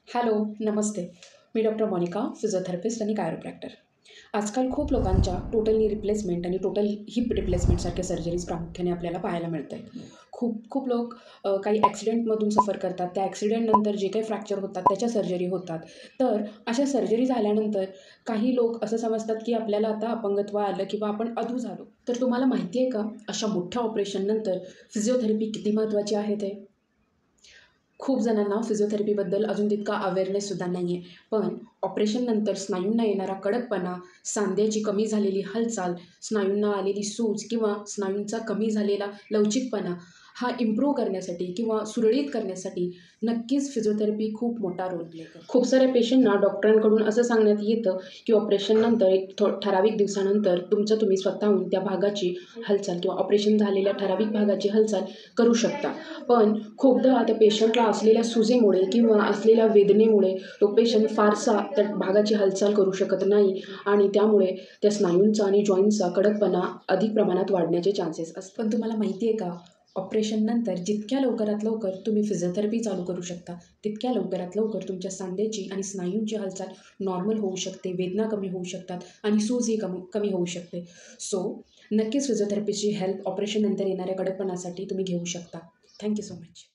Hello, नमस्ते. मी doctor Monika, physiotherapist आणि कायरोप्रॅक्टर. आजकाल खूप लोकांच्या टोटल नी रिप्लेसमेंट आणि टोटल हिप रिप्लेसमेंटसारख्या सर्जरीज प्रामुख्याने आपल्याला पाहायला मिळत आहेत. खूप खूप लोक काही ॲक्सिडेंटमधून सफर करतात. त्या ॲक्सिडेंटनंतर जे काही फ्रॅक्चर होतात, त्याच्या सर्जरी होतात. तर अशा सर्जरी झाल्यानंतर काही लोक असं समजतात, की आपल्याला आता अपंगत्व आलं किंवा आपण अधू झालो. तर तुम्हाला माहिती आहे का, अशा मोठ्या ऑपरेशननंतर फिजिओथेरपी किती महत्त्वाची आहे ते? खूप जणांना फिजिओथेरपीबद्दल अजून तितका अवेअरनेससुद्धा नाही आहे. पण ऑपरेशननंतर स्नायूंना येणारा कडकपणा, सांध्याची कमी झालेली हालचाल, स्नायूंना आलेली सूज किंवा स्नायूंचा कमी झालेला लवचिकपणा हा इम्प्रूव्ह करण्यासाठी किंवा सुरळीत करण्यासाठी नक्कीच फिजिओथेरपी खूप मोठा रोल प्ले करते. खूप साऱ्या पेशंटना डॉक्टरांकडून असं सांगण्यात येतं, की ऑपरेशननंतर एक ठराविक दिवसानंतर तुम्ही स्वतःहून त्या भागाची हालचाल किंवा ऑपरेशन झालेल्या ठराविक भागाची हालचाल करू शकता. पण खूपदा त्या पेशंटला असलेल्या सुजेमुळे किंवा असलेल्या वेदनेमुळे तो पेशंट फारसा त्या भागाची हालचाल करू शकत नाही आणि त्यामुळे त्या स्नायूंचा आणि जॉईंटचा कडकपणा अधिक प्रमाणात वाढण्याचे चान्सेस असतात. पण तुम्हाला माहिती आहे का, ऑपरेशननंतर जितक्या लवकरात लवकर तुम्ही फिजिओथेरपी चालू करू शकता, तितक्या लवकरात लवकर तुमच्या सांध्याची आणि स्नायूंची हालचाल नॉर्मल होऊ शकते, वेदना कमी होऊ शकतात आणि सूजही कमी होऊ शकते. सो नक्कीच फिजिओथेरपिस्टची हेल्प ऑपरेशननंतर येणाऱ्या कडकपणासाठी तुम्ही घेऊ शकता. Thank you so much.